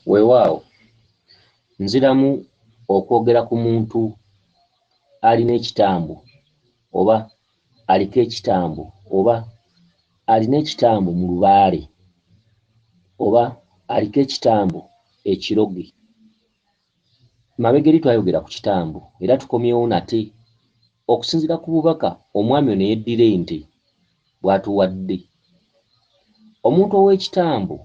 Weewaawo nziramu okwogera ku muntu alina ekitambo oba aliko ekitambo oba alina ekitambo mu lubaale oba aliko ekitambo ekiroge. Mabega eri twayogera ku kitambo era tukomyewo nate okusinziira ku bubaka omwami ono yeddira ente bw'atuwadde. Omuntu ow'ekitambo,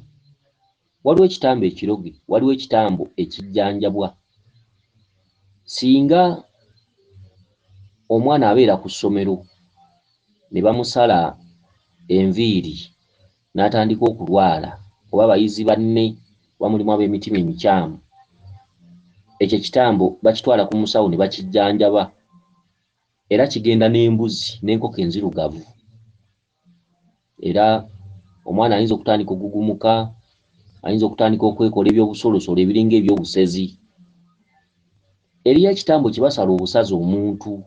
waliwo ekitambo ekiroge, waliwo ekitambo ekijjanjabwa. Singa omwana abeera ku ssomero ne bamusala enviiri n'atandika okulwala oba abayizi banne oba mulimu ab'emitima emikyamu, ekyo ekitambo bakitwala ku musawo ne bakijjanjaba era kigenda n'embuzi n'enkoko enzirugavu. Era omwana ayinza okutandika okugugumuka, ayinza okutandika okwekola ebyobusolosolo ebiringa ebyobusezi. Eriyo ekitambo kye basala obusazi omuntu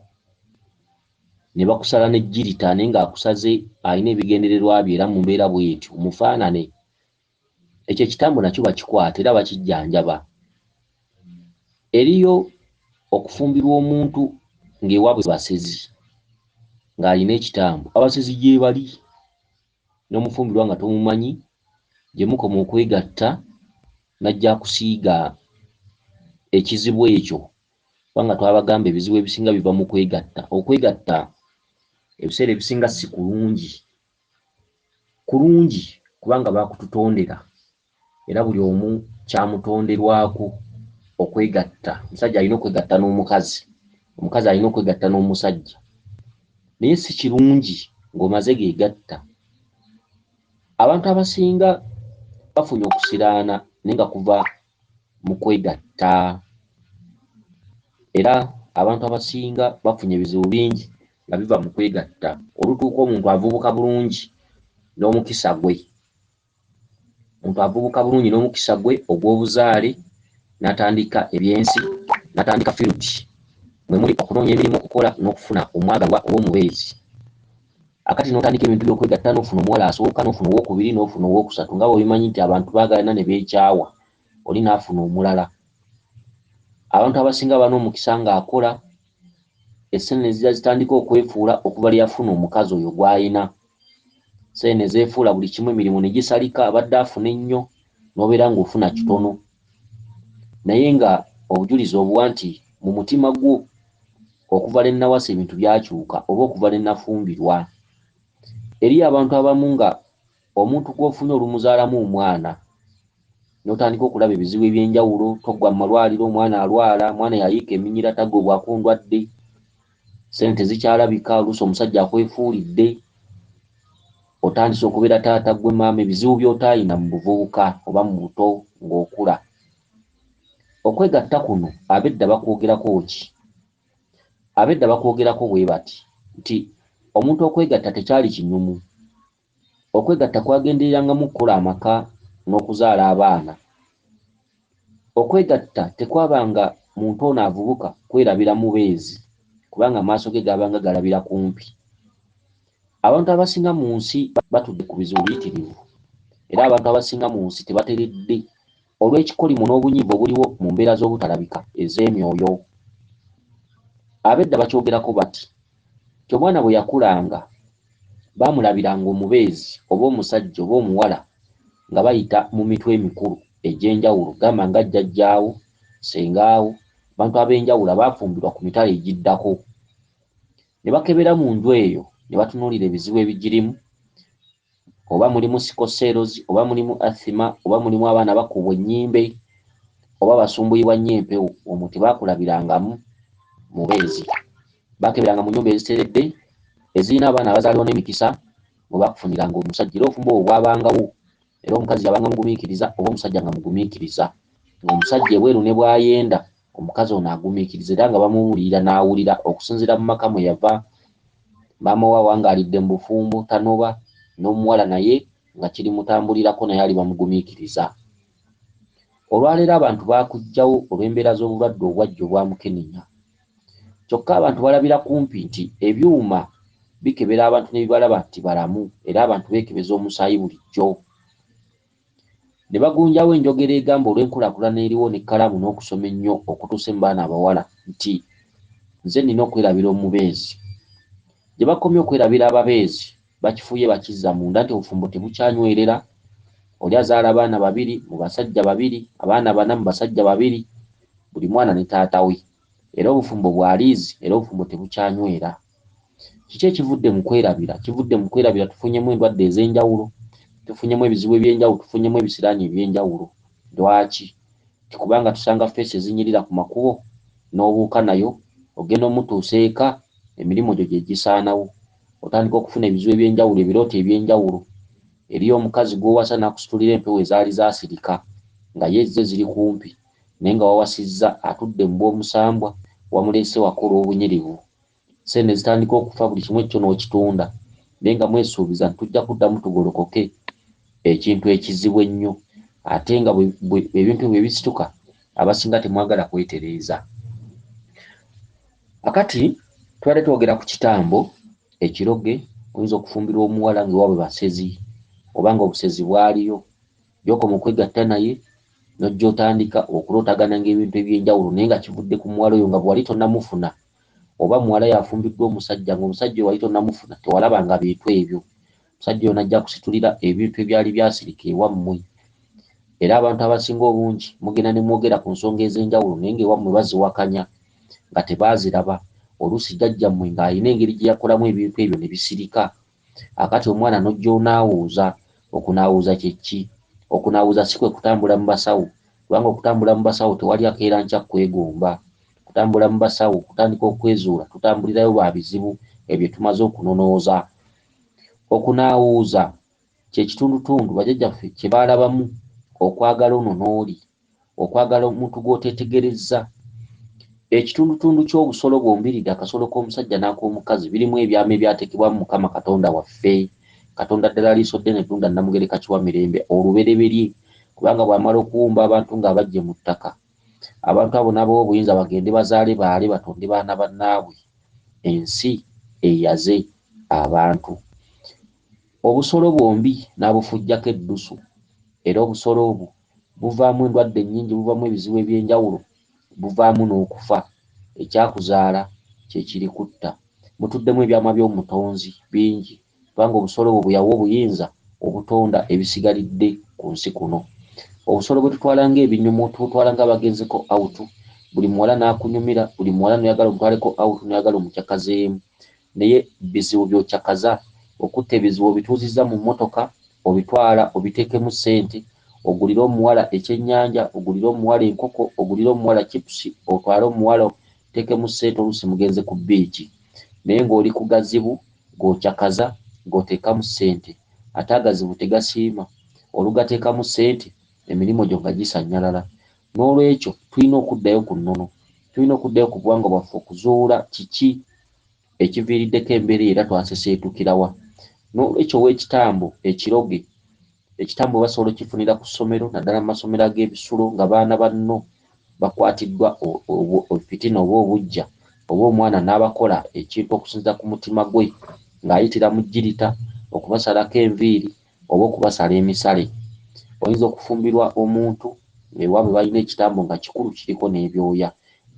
ne bakusala n'ejjirita naye ng'akusaze alina ebigendererwa bye era mu mbeera bw'etyo mufaanane. Ekyo ekitambo nakyo bakikwata era bakijjanjaba. Eriyo okufumbirwa omuntu ng'ewaabwe basezi ng'alina ekitambo, abasezi gye bali n'omufumbirwa nga tomumanyi, gye mukoma okwegatta n'ajja akusiiga ekizibu ekyo, kubanga twabagamba ebizibu ebisinga biva mu kwegatta. Okwegatta ebiseera ebisinga si kulungi, kulungi kubanga baakututondera era buli omu kyamutonderwako okwegatta. Omusajja alina okwegatta n'omukazi, omukazi alina okwegatta n'omusajja, naye si kirungi ng'omaze geegatta. Abantu abasinga bafunye okusiraana naye nga kuva mu kwegatta, era abantu abasinga bafunye ebizibu bingi nga biva mu kwegatta. Olutuuka omuntu avubuka bulungi n'omukisa gwe, omuntu avubuka bulungi n'omukisa gwe ogw'obuzaale n'atandika ebyensi, n'atandika field mwe muli okunoonya emirimu okukola n'okufuna omwagalwa oba omubeezi. Akati n'otandika ebintu by'okwegatta n'ofuna omuwala asooka n'ofuna owokubiri n'ofuna owokusatu, nga bwe bimanyi nti abantu baagalana ne beekyawa, oli n'afuna omulala. Abantu abasinga balina omukisa ng'akola, essene zijja zitandika okwefuula okuva lye yafuna omukazi oyo gw'ayina. Essene ne zeefuula buli kimu, emirimu ne gisalika, abadde afuna ennyo n'obeera ng'ofuna kitono. Naye nga obujulizi obuwa nti mu mutima gwo okuva lye nnawasa ebintu byakyuka oba okuva lye nnafumbirwa. Eriyo abantu abamu nga omuntu gw'ofunye olumuzaalamu omwana n'otandika okulaba ebizibu eby'enjawulo, toggwa mu malwaliro, omwana alwala, omwana yayiika eminyira taggobwako ndwadde, ssente tezikyalabika, oluusi omusajja akwefuulidde, otandise okubeera taata ggwe maama, ebizibu by'otaayina mu buvubuka oba mu buto ng'okula. Okwegatta kuno ab'edda bakwogerako ki? Ab'edda bakwogerako bwe bati nti omuntu okwegatta tekyali kinyumu. Okwegatta kwagendererangamu okukola amaka n'okuzaala abaana. Okwegatta tekwabanga muntu ono avubuka kwerabira mubeezi, kubanga amaaso ge gaabanga galabira kumpi. Abantu abasinga mu nsi batudde ku bizibu biyitirivu, era abantu abasinga mu nsi tebateredde olw'ekikolimo n'obunyiivu obuliwo mu mbeera z'obutalabika ez'emyoyo. Ab'edda bakyogerako bati ti omwana bwe yakulanga baamulabiranga omubeezi oba omusajja oba omuwala nga bayita mu mitwe emikulu egy'enjawulo, gamba nga jjajjaawo, ssengaawo, abantu ab'enjawulo abaafumbirwa ku mitala egiddako. Ne bakebera mu nju eyo ne batunuulira ebizibu ebigirimu, oba mulimu sikoseerozi, oba mulimu athima, oba mulimu abaana bakubwa ennyimbe, oba basumbuyibwa nnyo empewo, omwo tebaakulabirangamu mubeezi. Baakeberanga mu nnyumba eziteredde ezirina abaana abazaalibwa n'emikisa mwe baakufuniranga omusajja, era obufumbo obwo bwabangawo, era omukazi yabanga mugumiikiriza oba omusajja nga mugumiikiriza, ng'omusajja ebweru ne bw'ayenda omukazi ono agumiikiriza era nga bamuwulirira n'awulira okusinziira mu maka mwe yava. Maama we awangaalidde mu bufumbo tanoba, n'omuwala naye nga kirimutambulirako naye ali bamugumiikiriza. Olwaleero abantu baakuggyawo olw'embeera z'obulwadde obwajja obwamukenenya. Kyokka abantu balabira kumpi nti ebyuma bikebera abantu ne bibalaba nti balamu, era abantu beekebeza omusaayi bulijjo. ne bagunjawo enjogera egamba olw'enkulaakulana eriwo n'ekkalaamu n'okusoma ennyo okutuusa mu baana abawala nti nze nina okwerabira omubeezi. Gye bakomye okwerabira ababeezi bakifuye bakizza munda nti obufumbo tebukyanywerera. Oli azaala abaana babiri mu basajja babiri, abaana bana mu basajja babiri, buli mwana ne taata we, era obufumbo bwaliizi era obufumbo tebukyanywera. Kiki ekivudde mu kwerabira? Kivudde mu kwerabira tufunyemu endwadde ez'enjawulo, tufunyemu ebizibu eby'enjawulo, tufunyemu ebisiraani eby'enjawulo. Lwaki? Kubanga tusanga ffeesi ezinyirira ku makubo n'obuuka nayo, ogenda omutuusa eka, emirimu gyo gye gisaanawo, otandika okufuna ebizibu eby'enjawulo, ebirooto eby'enjawulo. Eriyo omukazi gw'owasa n'akusitulira empewo ezaali zaasirika nga ye ze ziri kumpi, naye nga wawasizza atudde mu bw'omusambwa, wamuleese wakola obunyirivu. Sente zitandika okufa, buli kimu ekyo n'okitunda, naye nga mwesuubiza nti tujja kuddamu tugolokoke, ekintu ekizibu ennyo. Ate nga ebintu bwe bisituka, abasinga temwagala kwetereeza. Akati twali twogera ku kitambo ekiroge. Oyinza okufumbirwa omuwala ng'ewaabwe basezi, oba nga obusezi bwaliyo, gy'okoma okwegatta naye n'ojja otandika okulootagana ng'ebintu eby'enjawulo, naye nga kivudde ku muwala oyo nga bwali tonnamufuna, oba muwala yafumbiddwa omusajja ng'omusajja oyo wali tonnamufuna, tewalabanga bintu ebyo. Omusajja oyo najja kusitulira ebintu ebyali byasirika ewammwe. Era abantu abasinga obungi mugenda ne mwogera ku nsonga ez'enjawulo naye ng'ewammwe baziwakanya nga tebaaziraba. Oluusi jjajjammwe ng'alina engeri gye yakolamu ebintu ebyo ne bisirika. Akati omwana n'ojja onaawuuza. Okunaawuuza kye ki? Okunaawuuza si kwe kutambula mu basawo, kubanga okutambula mu basawo tewali akeera nkya kwegomba. Kutambula mu basawo kutandika okwezuula, tutambulirayo ba bizibu ebyo tumaze okunonooza. Okunaawuuza kye kitundutundu bajjajjaffe kye baalabamu okwagala ono n'oli, okwagala omuntu gw'oteetegerezza. Ekitundutundu ky'obusolo bwombiridde, akasolo k'omusajja n'ak'omukazi, birimu ebyama ebyateekebwamu Mukama Katonda waffe. Katonda ddala liisodde n'ettunda Namugereka Kiwamirembe olubereberye, kubanga bw'amala okuwumba abantu ng'abajje mu ttaka, abantu abo nabo obuyinza bagende bazaale baale batonde baana bannaabwe. Ensi eyaze abantu. Obusolo bwombi n'abufujjako eddusu, era obusolo obwo buvaamu endwadde ennyingi, buvaamu ebizibu eby'enjawulo, buvaamu n'okufa. Ekyakuzaala kye kiri kutta. Mutuddemu ebyama by'omutonzi bingi, kubanga obusolo obwo bwe yawa obuyinza obutonda ebisigalidde ku nsi kuno. Obusolo bwe tutwala ng'ebinyumo, tutwala ng'abagenzeko awutu, buli muwala n'akunyumira, buli muwala n'oyagala omutwaleko awutu, n'oyagala omukyakazeemu. Naye bizibu by'okyakaza, okutta ebizibu obituuzizza mu mmotoka, obitwala obiteekemu ssente, ogulira omuwala ekyennyanja, ogulira omuwala enkoko, ogulira omuwala chipusi, otwale omuwala oteekemu ssente, oluusi mugenze ku bbiiki. Naye ng'oli ku gazibu g'okyakaza, g'oteekamu ssente, ate agazibu tegasiima. Olugateekamu ssente, emirimu gyo nga gisannyalala. N'olwekyo tulina okuddayo ku nnono, tulina okuddayo ku buwangwa bwaffe okuzuula kiki ekiviiriddeko embeera era twaseseetukira wa. N'olwekyo ow'ekitambo ekiroge, ekitambo basobola okifunira ku ssomero, naddala mu masomero ag'ebisulo, nga baana banno bakwatiddwa fitina oba obujja, oba omwana n'abakola ekintu okusinziira ku mutima gwe ng'ayitira mu jjirita, okubasalako enviiri oba okubasala emisale. Oyinza okufumbirwa omuntu ng'ewaabwe balina ekitambo nga kikulu kiriko n'ebyoya.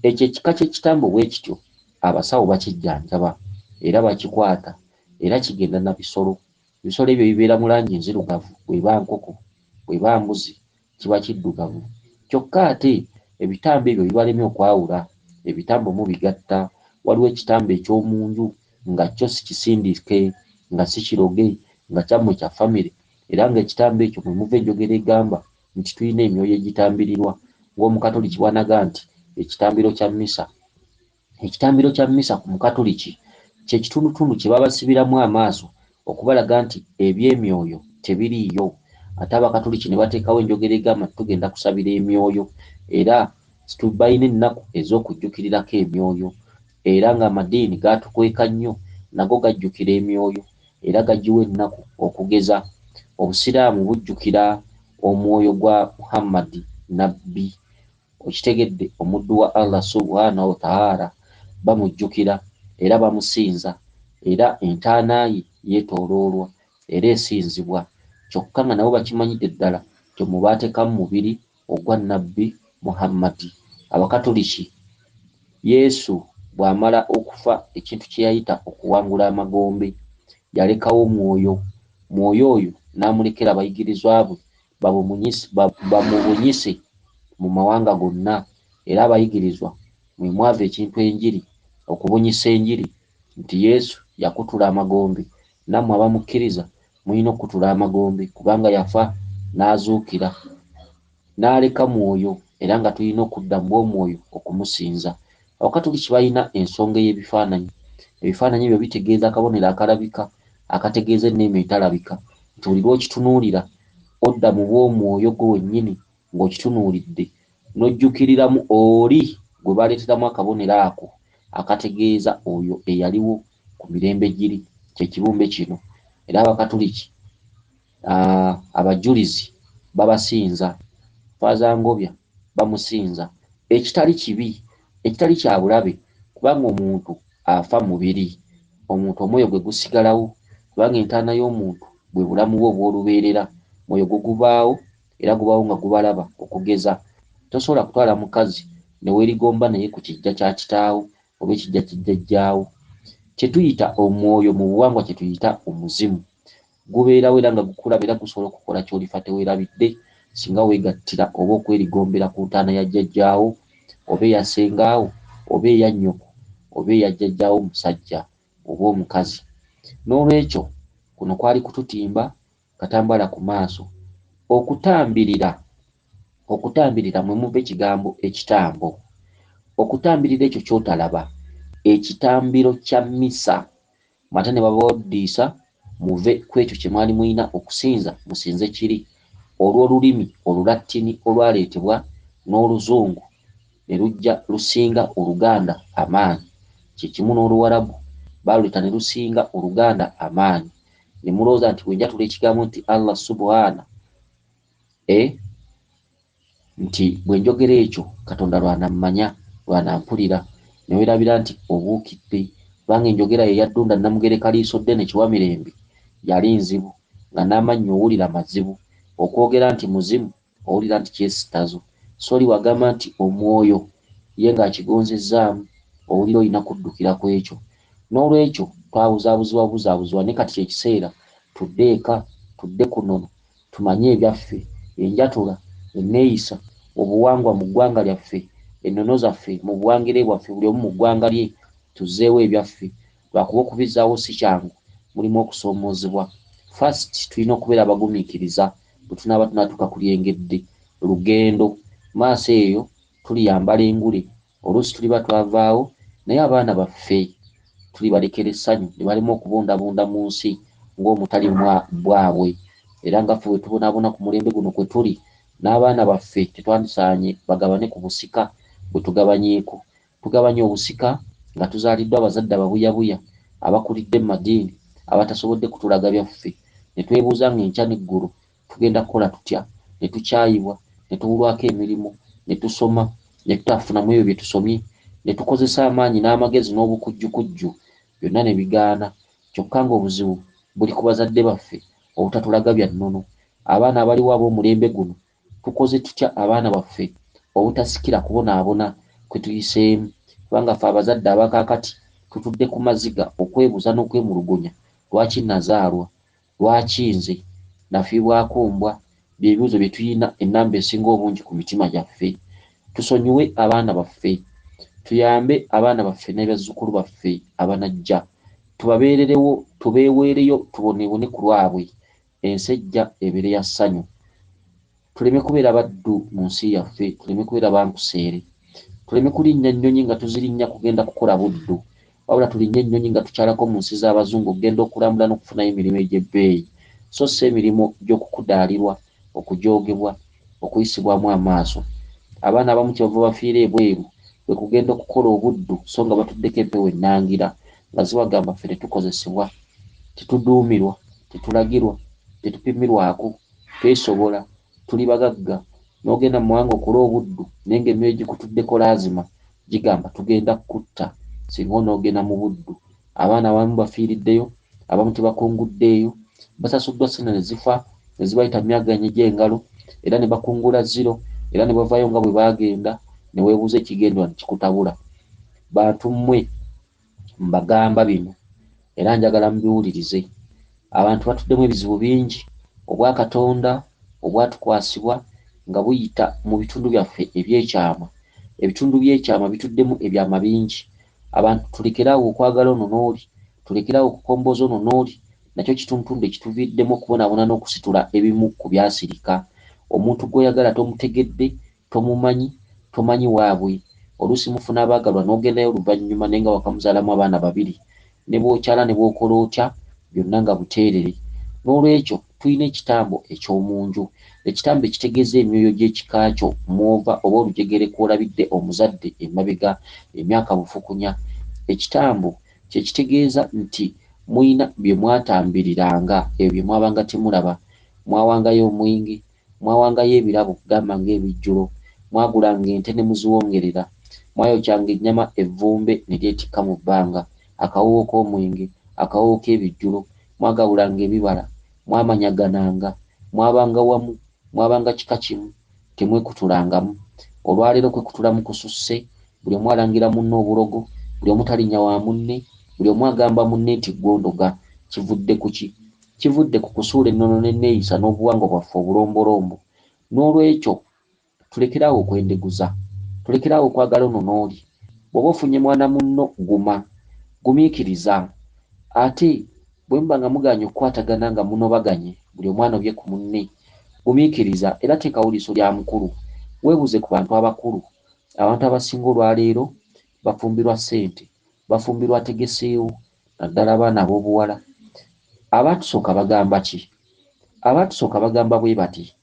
Ekyo ekika ky'ekitambo bwe kityo abasawo bakijjanjaba era bakikwata, era kigenda na bisolo. Ebisolo ebyo bibeera mu langi nzirugavu, bw'eba nkoko, bw'eba mbuzi, kiba kiddugavu. Kyokka ate ebitambo ebyo bibalemye okwawula. Ebitambo mubigatta. Waliwo ekitambo eky'omu nju nga kyo si kisindike, nga si kiroge, nga kyammwe kya famire, era ng'ekitambo ekyo mwe muva enjogera egamba nti tulina emyoyo egitambirirwa. Ng'Omukatoliki bw'anaga nti ekitambiro kya mmisa. Ekitambiro kya mmisa ku Mukatoliki kye kitundutundu kye babasibiramu amaaso okubalaga nti eby'emyoyo tebiriiyo. Ate Abakatoliki ne bateekawo enjogera egamba tugenda kusabira emyoyo, era balina ennaku ez'okujjukirirako emyoyo, era ng'amadiini gaatukweka nnyo nago gajjukira emyoyo era gagiwa ennaku okugeza. Obusiraamu bujjukira omwoyo gwa Muhammad nabbi, okitegedde, omuddu wa Allah subhanahu wa ta'ala, bamujjukira era bamusinza, era entaana ye yeetooloolwa era esinzibwa. Kyokka nga nabo bakimanyidde ddala kyemubaatekamu mubiri ogwa nabbi Muhammadi. Abakatoliki Yesu bw'amala okufa ekintu kye yayita okuwangula amagombe yalekawo mwoyo oyo n'amulekera abayigirizwa bwe bamubunyise mu mawanga gonna, era abayigirizwa mwe mwava ekintu enjiri okubunyisa enjiri nti Yesu yakutula amagombe, nammwe abamukkiriza mulina okutula amagombe kubanga yafa n'azuukira n'aleka mwoyo, era nga tulina okudda mu bw'omwoyo okumusinza. Abakatoliki balina ensonga y'ebifaananyi. Ebifaananyi ebyo bitegeeza akabonero akalabika akategeeza enneema etalabika, nti buli lw'okitunuulira odda mu bw'omwoyo gwe wennyini ng'okitunuulidde n'ojjukiriramu oli gwe baleeteramu akabonero ako akategeeza oyo eyaliwo ku mirembe giri, kye kibumbe kino. Era Abakatoliki abajulizi babasinza, Faazangobya bamusinza, ekitali kibi, ekitali kya bulabe, kubanga omuntu afa mubiri, omuntu omwoyo gwe gusigalawo, kubanga entaana y'omuntu bwe bulamu bwe obw'olubeerera, mwoyo gwe gubaawo era gubaawo nga gubalaba, okugeza tosobola kutwala mukazi ne weerigomba naye ku kijja kya kitaawo oba ekijja kijjajjaawo. Kye tuyita omwoyo mu buwangwa kye tuyita omuzimu, gubeerawo era nga gukulaba era gusobola okukola ky'olifa teweerabidde singa weegattira oba okwerigombera ku ntaana ya jjajjaawo oba eya ssengaawo oba eya nnyoko oba eya jjajjaawo omusajja oba omukazi. N'olwekyo kuno kwali kututimba katambala ku maaso. Okutambirira mwe muva ekigambo ekitambo. Okutambirira ekyo ky'otalaba, ekitambiro kya mmisa, mate ne babawaddiisa muve ku ekyo kye mwali mulina okusinza musinze kiri, olw'olulimi Olulatini olwaleetebwa n'Oluzungu ne lujja lusinga Oluganda amaanyi, kye kimu n'Oluwarabu baaluleeta ne lusinga Oluganda amaanyi, ne mulowooza nti bwe njatula ekigambo nti Allah subhana nti bwe njogera ekyo Katonda lwanammanya lwanampulira, ne weerabira nti obuukidde, kubanga enjogera ye yaddunda Namugereka Liiso ddene Kiwa Mirembe yali nzibu, nga n'amannyo owulira mazibu, okwogera nti muzimu owulira nti kyesitazo, soli wagamba nti omwoyo ye ng'akigonzezzaamu owulira olina kuddukira ku ekyo. N'olwekyo twabuzaabuzibwa ne kati ekiseera tudde eka, tudde kunono, tumanye ebyaffe, enjatula, enneeyisa, obuwangwa mu ggwanga lyaffe, ennono zaffe mu buwangire bwaffe, buli omu mu ggwanga lye tuzzeewo ebyaffe, lwakuba okubizzaawo si kyangu, mulimu okusoomoozebwa. First tulina okubeera abagumiikiriza bwe tunaaba tunaatuuka ku lyengedde lugendo, maaso eyo tuliyambala engule, oluusi tuliba twavaawo, naye abaana baffe tulibalekera essanyu ne balema okubundabunda mu nsi ng'omutali bwabwe, era nga ffe bwe tubonaabona ku mulembe guno kwe tuli, n'abaana baffe tetwandisaanye bagabane ku busika bwe tugabanyeeko. Tugabanye obusika nga tuzaaliddwa abazadde ababuyabuya abakulidde mu madiini abatasobodde kutulaga byaffe, ne twebuuza ng'enkya n'eggulu tugenda kukola tutya, ne tukyayibwa, ne tubulwako emirimu, ne tusoma ne tutafunamu ebyo bye tusomye, ne tukozesa amaanyi n'amagezi n'obukujjukujju, byonna ne bigaana. Kyokka ng'obuzibu buli ku bazadde baffe obutatulaga bya nnono. Abaana abaliwo ab'omulembe guno tukoze tutya abaana baffe obutasikira kubonaabona kwe tuyiseemu, kubanga ffe abazadde abakaakati tutudde ku maziga okwebuuza n'okwemulugunya, lwaki nazaalwa, lwaki nze, nafiibwako mbwa, by'ebibuuzo bye tuyina ennamba esinga obungi ku mitima gyaffe. Tusonyiwe abaana baffe, tuyambe abaana baffe ne bazzukulu baffe abanajja, tubabeererewo, tubeeweereyo, tubonebone ku lwabwe, ensi ejja ebeere ya ssanyu. Tuleme kubeera baddu mu nsi yaffe, tuleme kubeera bankuseere, tuleme kulinnya ennyonyi nga tuzirinnya kugenda kukola buddu, wabula tulinnye ennyonyi nga tukyalako mu nsi z'abazungu okugenda okulambula n'okufunayo emirimu egy'ebbeeyi, so si emirimu gy'okukudaalirwa, okujoogebwa, okuyisibwamu amaaso. Abaana abamu kyebava bafiira ebweru bwe kugenda okukola obuddu so nga batuddeko empewo ennangira nga zibagamba ffe tetukozesebwa, tetuduumirwa, tetulagirwa, tetupimirwako, twesobola, tuli bagagga. N'ogenda mu mawanga okola obuddu naye ng'emyoyo gikutuddeko laazima gigamba tugenda kutta singa onoogenda mu buddu. Abaana abamu bafiiriddeyo, abamu tebakunguddeeyo, basasuddwa ssente ne zifa ne zibayita myaganye gy'engalo era ne bakungula zero, era ne bavaayo nga bwe baagenda ne weebuuza ekigendwa ne kikutabula. Bantu mmwe mbagamba bino era njagala mubiwulirize. Abantu batuddemu ebizibu bingi obwa Katonda obwatukwasibwa nga buyita mu bitundu byaffe ebyekyama. Ebitundu by'ekyama bituddemu ebyama bingi. Abantu tulekeraawo okwagala ono n'oli, tulekeraawo okukombooza ono n'oli, nakyo kituntundu ekituviiddemu okubonaabona n'okusitula ebimu ku byasirika. Omuntu gw'oyagala tomutegedde, tomumanyi, tomanyi waabwe. Oluusi mufuna abaagalwa n'ogendayo oluvannyuma naye nga wakamuzaalamu abaana babiri, ne bw'okyala ne bw'okola otya byonna nga buteerere. N'olwekyo tulina ekitambo eky'omu nju. Ekitambo ekitegeeza emyoyo gy'ekika kyo mw'ova oba olujegere kw'olabidde omuzadde emabega emyaka bufukunya. Ekitambo kye kitegeeza nti muyina bye mwatambiriranga, ebyo bye mwabanga temulaba. Mwawangayo omwenge, mwawangayo ebirabo okugamba ng'ebijjulo, mwagulanga ente ne muziwongerera, mwayokyanga ennyama evvumbe ne lyetikka mu bbanga, akawoowo k'omwenge, akawoowo k'ebijjulo, mwagabulanga ebibala, mwamanyagananga, mwabanga wamu, mwabanga kika kimu, temwekutulangamu. Olwaleero kwekutulamu kususse, buli omu alangira munne obulogo, buli omu talinnya wa munne, buli omu agamba munne nti gw'ondoga. Kivudde ku ki? Kivudde ku kusuula ennono n'enneeyisa n'obuwangwa bwaffe obulombolombo. N'olwekyo tulekeraawo okwendeguza, tulekeraawo okwagala ono n'oli. Bw'oba ofunye mwana munno guma, gumiikiriza. Ate bwe muba nga muganye okukwatagana nga munobaganye, buli omwana obye ku munne, gumiikiriza era teekawo liiso lya mukulu. Weebuuze ku bantu abakulu. Abantu abasinga olwaleero bafumbirwa ssente, bafumbirwa ategeseewo, naddala abaana ab'obuwala. Abaatusooka bagamba ki? Abaatusooka bagamba bwe bati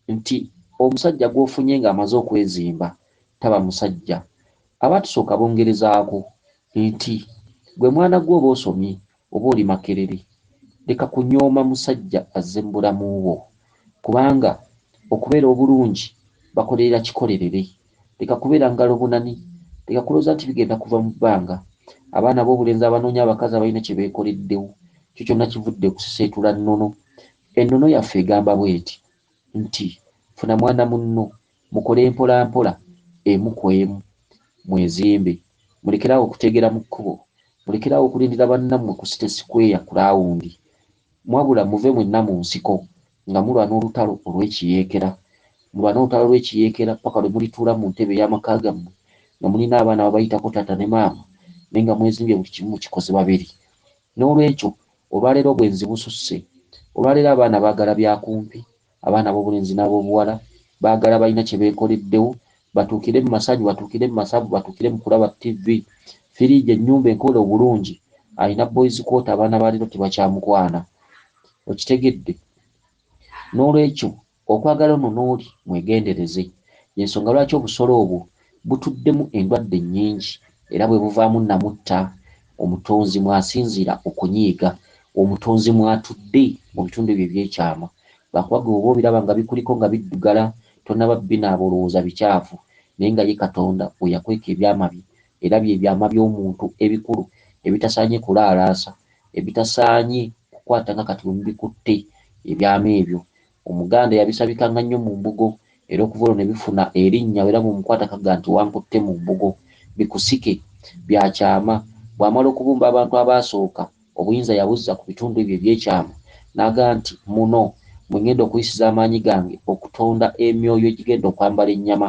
nti omusajja gw'ofunye ng'amaze okwezimba taba musajja. Abaatusooka bongerezaako nti gwe mwana gwe oba osomye oba oli Makerere, leka kunyooma musajja azze mu bulamu bwo, kubanga okubeera obulungi bakolerera kikolerere. Leka kubeera ngalo bunani, leka kulooza nti bigenda kuva mu bbanga. Abaana b'obulenzi abanoonya abakazi abalina kye beekoleddewo, kyo kyonna kivudde kusiseetula nnono. Ennono yaffe egamba bw'eti nti funa mwana munno, mukole mpola mpola, emu ku emu, mwezimbe. Mulekeraawo okuteegera mu kkubo, mulekeraawo okulindira bannammwe ku City Square ku laawundi. Mwabula muve mwenna mu nsiko nga mulwa n'olutalo olw'ekiyeekera. Mulwa n'olutalo olw'ekiyeekera paka lwe mulituula mu ntebe y'amaka gammwe nga mulina abaana babayitako taata ne maama, naye nga mwezimbye buli kimu mukikoze babiri. N'olwekyo olwaleero obwenzi bususse. Olwaleero abaana baagala byakumpi, abaana b'obulenzi n'ab'obuwala baagala balina kye beekoleddewo, batuukire mu masanyu, batuukire mu masavu, batuukire mu kulaba TV. Firiigi ennyumba enkola obulungi, alina boys quarter, abaana ba leero tebakyamukwana. Okitegedde? N'olwekyo okwagala ono n'oli mwegendereze. Y'ensonga lwaki obusolo obwo butuddemu endwadde nnyingi era bwe buvaamu namutta. Omutonzi mwasinziira okunyiiga, omutonzi mwatudde mu bitundu ebyo ebyekyama. Lwakuba gwe oba obiraba nga bikuliko nga biddugala, tonnaba binaaba olowooza bikyafu, naye nga ye Katonda bwe yakweka ebyama bye, era bye byama by'omuntu ebikulu ebitasaanye kulaalaasa, ebitasaanye kukwata nga kati bwe mubikutte ebyama ebyo. Omuganda yabisabikanga nnyo mu mbugo, era okuva olwo ne bifuna erinnya, era bw'omukwata kaga nti wankutte mu mbugo. Bikusike, byakyama. Bw'amala okubumba abantu abaasooka, obuyinza yabuzza ku bitundu ebyo ebyekyama, n'agaa nti muno mwe ngenda okuyisiza amaanyi gange okutonda emyoyo egigenda okwambala ennyama.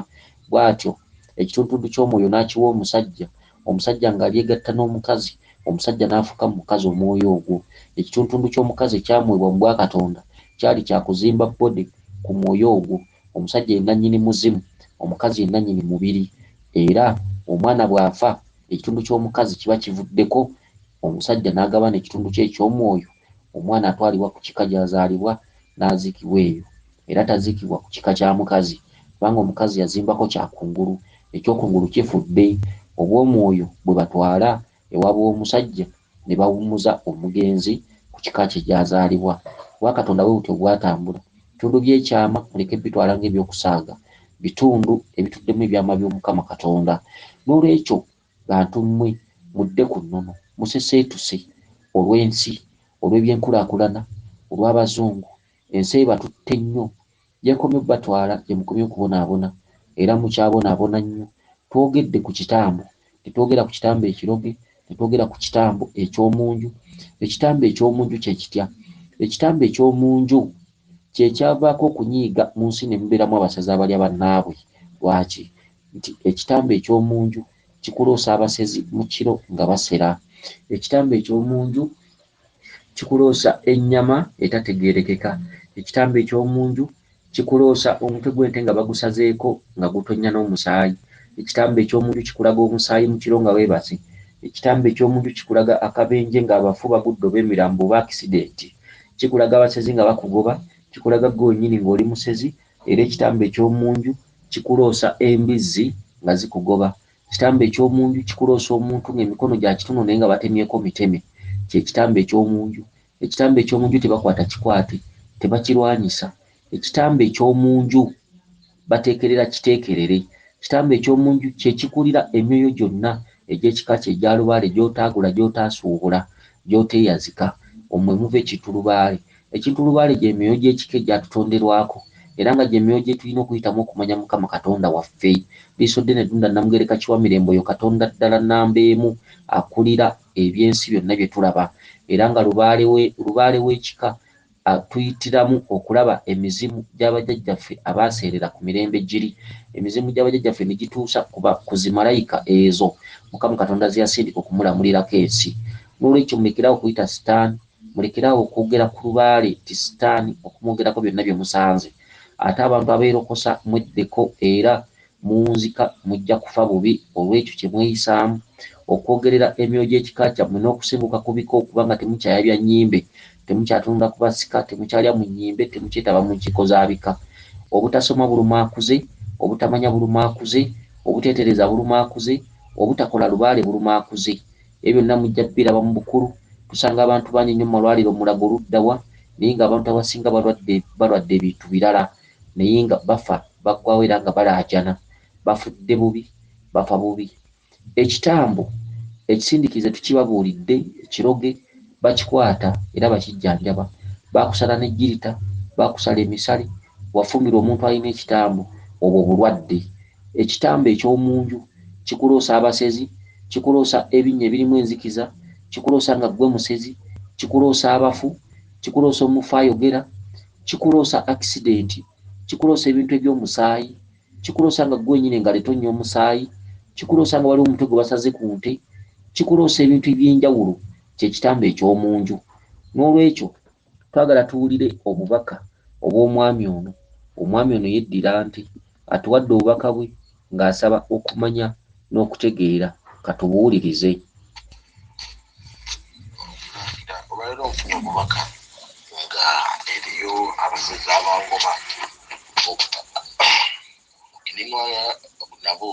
Bw'atyo ekituntuntu ky'omwoyo n'akiwa omusajja, omusajja ng'alyegatta n'omukazi, omusajja n'afuka mu mukazi omwoyo ogwo. Ekituntuntu ky'omukazi ekyamwebwa mu bwa Katonda kyali kya kuzimba bbode ku mwoyo ogwo. Omusajja ye nannyini muzimu, omukazi ye nannyini mubiri, era omwana bw'afa ekitundu ky'omukazi kiba kivuddeko, omusajja n'agabana ekitundu kye eky'omwoyo, omwana atwalibwa ku kika gy'azaalibwa n'aziikibwa eyo, era taziikibwa ku kika kya mukazi, kubanga omukazi yazimbako kyakungulu, ekyokungulu kifudde. Obw'omwoyo bwe batwala ewa bw'omusajja ne bawummuza omugenzi ku kika kye gy'azaalibwa. Bwa Katonda bwe butyo bwatambula. Ebitundu by'ekyama muleke bitwala ng'ebyokusaaga, bitundu ebituddemu ebyama by'Omukama Katonda. N'olwekyo bantu mmwe mudde ku nnono, museseetuse olw'ensi, olw'ebyenkulaakulana, olw'abazungu. Ensi ebatutte nnyo, yekomye batwala yemukomye okubonaabona era mukyabonaabona nnyo. Twogedde ku kitambo, tetwogera ku kitambo ekiroge, tetwogera ku kitambo eky'omunju. Ekitambo eky'omunju kye kitya? Ekitambo eky'omunju kye kyavaako okunyiiga mu nsi ne mubeeramu abasazi abalya bannaabwe. Lwaki? Nti ekitambo eky'omunju kikuloosa abasezi mu kiro nga basera. Ekitambo eky'omunju kikuloosa ennyama etategeerekeka. Ekitambo eky'omunju kikuloosa omutwe gw'ente nga bagusazeeko nga gutonnya n'omusaayi. Ekitambo eky'omunju kikulaga omusaayi mu kiro nga weebase. Ekitambo eky'omunju kikulaga akabenje ng'abafu bagudde oba emirambo oba akisidenti. Kikulaga abasezi nga bakugoba, kikulaga ggwennyini ng'oli musezi. Era ekitambo eky'omunju kikuloosa embizzi nga zikugoba. Ekitambo eky'omunju kikuloosa omuntu ng'emikono gya kitono naye nga batemyeko miteme. Kyekitambo eky'omunju. Ekitambo eky'omunju tebakwata kikwate, tebakirwanyisa. Ekitambo eky'omunju bateekerera kiteekerere. Ekitambo eky'omunju kye kikulira emyoyo gyonna egy'ekika kye egya lubaale gy'otaagula, gy'otaasuubula, gy'oteeyazika. Omwe muva ekitulubaale. Ekitulubaale gy'emyoyo gy'ekika egyatutonderwako era nga gy'emyoyo gye tulina okuyitamu okumanya Mukama Katonda waffe. Liisodde ne Ddunda Namugereka Kiwamirembe oyo Katonda ddala nnamba emu akulira ebyensi byonna bye tulaba. Era nga lubaale w'ekika tuyitiramu okulaba emizimu gy'abajjajjaffe abaaseerera ku mirembe giri. Emizimu gy'abajjajjaffe ne gituusa ku zimalayika ezo Mukama Katonda ze yasindika okumulamulirako ensi. N'olwekyo mulekerawo okuyita sitaani, mulekerawo okwogera ku lubaale ti sitaani okumwogerako byonna bye musanze. Ate abantu abeerokosa mweddeko era munzika mujja kufa bubi olw'ekyo kye mweyisaamu okwogerera emyoyo gy'ekika kyammwe n'okusimbuka ku biko okubanga temukyayabya nnyimbe, temukyatunda ku basika, temukyalya mu nnyimbe, temukyetaba mu nkiiko za bika. Obutasoma bulumaakuze, obutamanya bulumaakuze, obuteetereza bulumaakuze, obutakola lubaale bulumaakuze. Ebyo byonna mujja biraba mu bukulu. Tusanga abantu bangi nnyo mu malwaliro mulago oluddawa naye ng'abantu abasinga balwadde ebintu birala naye nga bafa baggwawo era nga balaajana. Bafudde bubi, bafa bubi. Ekitambo ekisindikize tukibabuulidde, ekiroge bakikwata era bakijjanjaba. Baakusala n'ejjirita, baakusala emisale, wafumbirwa omuntu alina ekitambo, obwo bulwadde. Ekitambo eky'omunju kikuloosa abasezi, kikuloosa ebinnya ebirimu enzikiza, kikuloosa nga ggwe musezi, kikuloosa abafu, kikuloosa omufu ayogera, kikuloosa akisidenti, kikuloosa ebintu eby'omusaayi, kikuloosa nga ggwennyini nga letonnya omusaayi, kikuloosa nga waliwo omutwe gwe basaze ku nte, kikuloosa ebintu eby'enjawulo. Kyekitambo eky'omunju. N'olwekyo twagala tuwulire obubaka obw'omwami ono. Omwami ono yeddira nte, atuwadde obubaka bwe ng'asaba okumanya n'okutegeera. Katubuwulirize. Olwaleero ofunye obubaka nga eriyo abasezi abangoma okinimwaya nabo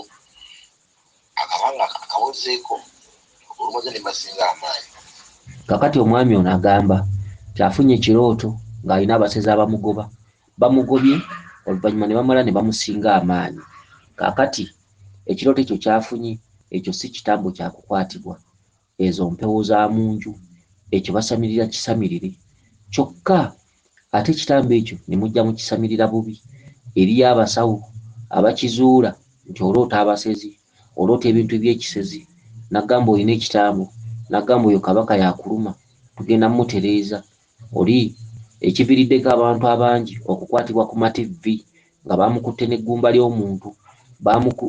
akabanga akawozeeko olumaze ne basinga amaanyi. Kakati omwami ono agamba kyafunye ekirooto ng'alina abasezi abamugoba, bamugobye oluvannyuma ne bamala ne bamusinga amaanyi. Kakati ekirooto ekyo kyafunye, ekyo si kitambo kya kukwatibwa, ezo mpewo za munju, ekyo basamirira kisamirire. Kyokka ate ekitambo ekyo ne mujja mukisamirira bubi. Eriyo abasawo abakizuula nti oloota abasezi, oloota ebintu eby'ekisezi, nagamba olina ekitambo, nagamba oyo kabaka yakuluma, tugenda mutereeza. Oli ekiviiriddeko abantu abangi okukwatibwa ku mativvi nga bamukutte n'eggumba ly'omuntu,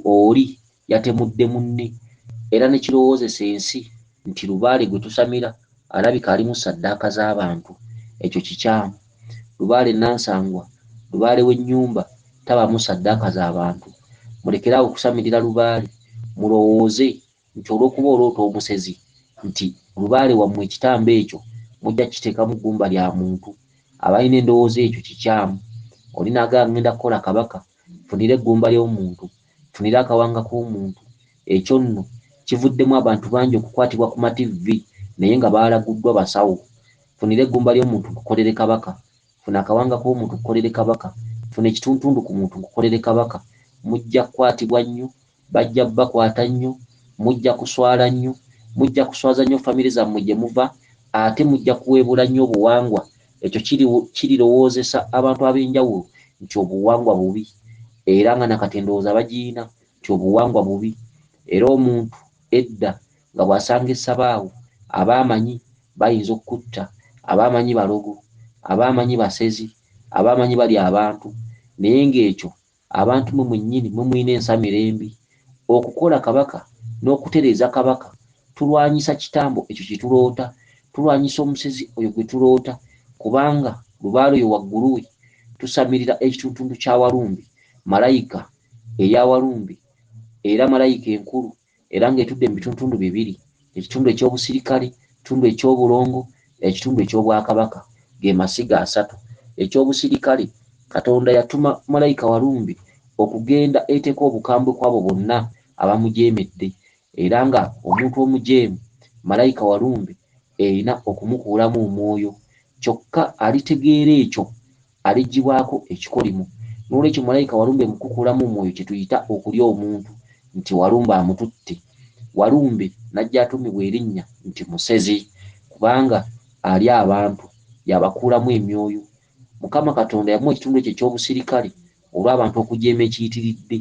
oli yatemudde munne. Era ne kirowoozesa ensi nti lubaale gwe tusamira alabika alimu ssaddaaka z'abantu. Ekyo kikyamu. Lubaale Nansangwa, lubaale w'ennyumba tabamu ssaddaaka z'abantu. Mulekeraawo okusamirira lubaale, mulowooze nti olw'okuba oloota omusezi nti lubaale wammwe ekitambo ekyo mujja kiteeka mu ggumba lya muntu. Abalina endowooza ekyo kikyamu. Oli nagamba ngenda kukola kabaka, funira eggumba ly'omuntu, funira akawanga k'omuntu. Ekyo nno kivuddemu abantu bangi okukwatibwa ku mativvi naye nga baalaguddwa basawo. Funira eggumba ly'omuntu nkukolere kabaka, funa akawanga k'omuntu nkukolere kabaka, funa ekituntundu ku muntu nkukolere kabaka. Mujja kukwatibwa nnyo, bajja bakwata nnyo, mujja kuswala nnyo, mujja kuswaza nnyo famire zammwe gye muva, ate mujja kuweebula nnyo obuwangwa. Ekyo kirirowoozesa abantu ab'enjawulo nti obuwangwa bubi era nga nakati ndowooza bagiina nti obuwangwa bubi era omuntu edda nga bw'asanga essabaawo aba amanyi bayinza okutta, aba amanyi balogo, aba amanyi basezi, aba amanyi bali abantu, naye ng'ekyo abantu mwe mwennyini mwe mulina ensamiro embi okukola kabaka n'okutereeza kabaka. Tulwanyisa kitambo ekyo kye tuloota, tulwanyisa omusezi oyo gwe tuloota, kubanga lubaale oyo waggulu we tusamirira ekitundu kya Walumbe, malayika eya Walumbe era malayika enkulu era ng'etudde mu bitundu bibiri, ekitundu eky'obusirikale, ekitundu eky'obulongo, ekitundu eky'obwakabaka, ge masiga asatu. Eky'obusirikale, Katonda yatuma malayika Walumbe okugenda eteeka obukambwe kwabo bonna abamujeemedde, era nga omuntu omujeemu malayika Walumbe erina okumukuulamu omwoyo, kyokka alitegeera ekyo aliggyibwako ekikolimo. N'olwekyo malayika Walumbe mukukuulamu omwoyo kye tuyita okulya omuntu nti Walumbe amututte. Walumbe n'ajja atumibwa erinnya nti musezi, kubanga ali abantu yabakuulamu emyoyo. Mukama Katonda yamuwa ekitundu ekyo eky'obusirikale olw'abantu okujeema ekiyitiridde,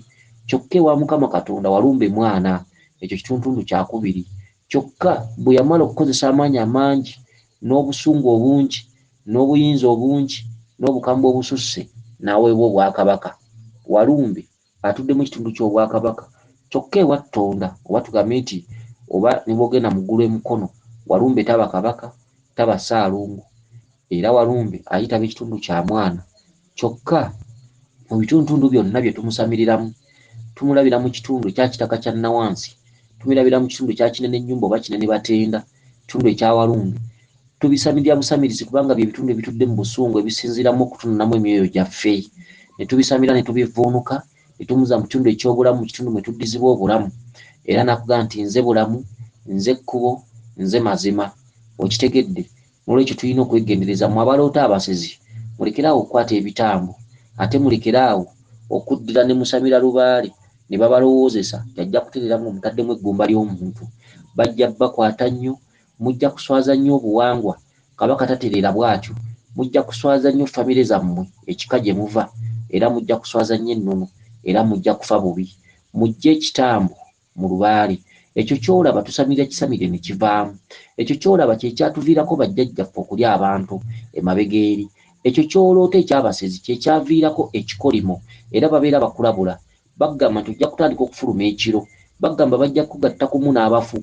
kyokka ewa Mukama Katonda Walumbe mwana, ekyo kitundu kyakubiri. Kyokka bwe yamala okukozesa amaanyi amangi n'obusungu obungi n'obuyinza obungi n'obukambwe obususse n'aweebwa obwakabaka. Walumbe atudde mu kitundu ky'obwakabaka, kyokka ewa Tonda oba tugambe nti oba ne bwogenda mu ggulu emukono, Walumbe taba kabaka, taba Ssaalongo, era Walumbe ayitaba ekitundu kya mwana. Kyokka mu bitundu byonna bye tumusamiriramu, tumulabira mu kitundu ekya kitaka kya Nawansi, tumulabira mu kitundu ekya Kinene Nnyumba oba Kinene Batenda, kitundu ekya Walumbe. Tubisamirira busamirizi kubanga bye bitundu ebitudde mu busungu ebisinziiramu okutununamu emyoyo gyaffe. Ne tubisamira ne tubivuunuka ne tumuza mu kitundu eky'obulamu, mu kitundu mwe tuddizibwa obulamu. Era nakugamba nti nze bulamu, nze kkubo, nze mazima. Okitegedde? N'olwekyo tulina okwegendereza. Mu abaloota abasezi mulekeraawo okukwata ebitambo, ate mulekeraawo okuddira ne musamira lubaale ne babalowoozesa yajja kutereera ng'omutaddemu eggumba ly'omuntu. Bajja bakwata nnyo, mujja kuswaza nnyo obuwangwa. Kabaka tatereera bw'atyo. Mujja kuswaza nnyo famire zammwe ekika gye muva, era mujja kuswaza nnyo ennono, era mujja kufa bubi. Mujje ekitambo mu lubaale. Ekyo kyolaba tusamira kisamire ne kivaamu. Ekyo kyolaba kye kyatuviirako bajjajjaffe okulya abantu emabega eri. Ekyo kyoloota ekyabasezi kye kyaviirako ekikolimo, era babeera bakulabula. Bagamba nti ojja kutandika okufuluma ekiro, bagamba bajja kugatta kumu n'abafu.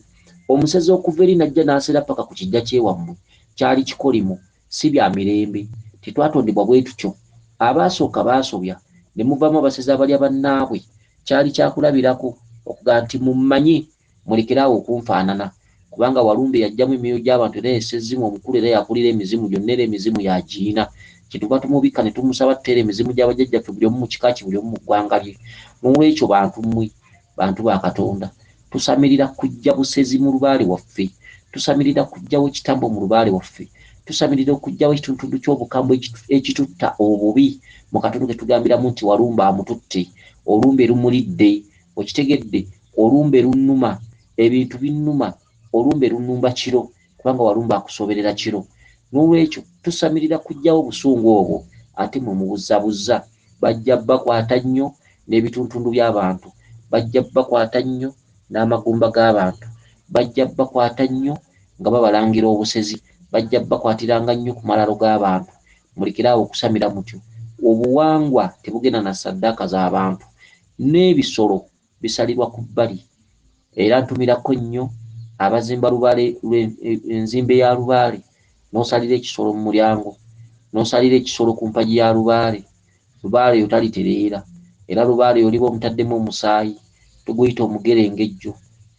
Omusezi okuva eri najja n'asera paka ku kijja kyewammwe kyali kikolimo, si bya mirembe. Tetwatondebwa bwe tutyo. Abaasooka baasobya ne muvaamu abasezi abalya bannaabwe, kyali kyakulabirako okugaa nti mumanye mulekeraawo okunfaanana, kubanga Walumbe yajjamu emyoyo gy'abantu era yesezzimu omukulu era yakulira emizimu gyonna era emizimu yagiina. Kyetuva tumubikka ne tumusaba tuteera emizimu gy'abajjajjaffe buli omu mu kika ki, buli omu mu ggwanga lye. N'olwekyo bantu mmwe, bantu ba Katonda, tusamirira kujja busezi mu lubaale waffe, tusamirira kujjawo ekitambo mu lubaale waffe, tusamirira okujjawo ekitundu ky'obukambwe ekitutta obubi mu katundu ke tugambiramu nti Walumbe amututte, olumbe lumulidde. Okitegedde? Olumbe lunnuma, ebintu binnuma, olumbe lunnumba kiro, kubanga Walumbe akusoberera kiro. N'olwekyo tusamirira kujjawo obusungu obwo, ate mwe mubuzabuzza. Bajja bakwata nnyo n'ebitundu by'abantu, bajja bakwata nnyo n'amagumba g'abantu, bajja bakwata nnyo nga babalangira obusezi, bajja bakwatiranga nnyo ku malalo g'abantu. Mulekeraawo okusamira mutyo. Obuwangwa tebugenda na ssaddaaka z'abantu, n'ebisolo bisalirwa ku bbali. Era ntumirako nnyo abazimba lubaale, enzimbe ya lubaale, n'osalira ekisolo mu mulyango, n'osalira ekisolo ku mpagi ya lubaale. Lubaale yo talitereera, era lubaale yo liba omutaddemu omusaayi, tuguyita omugerengejjo.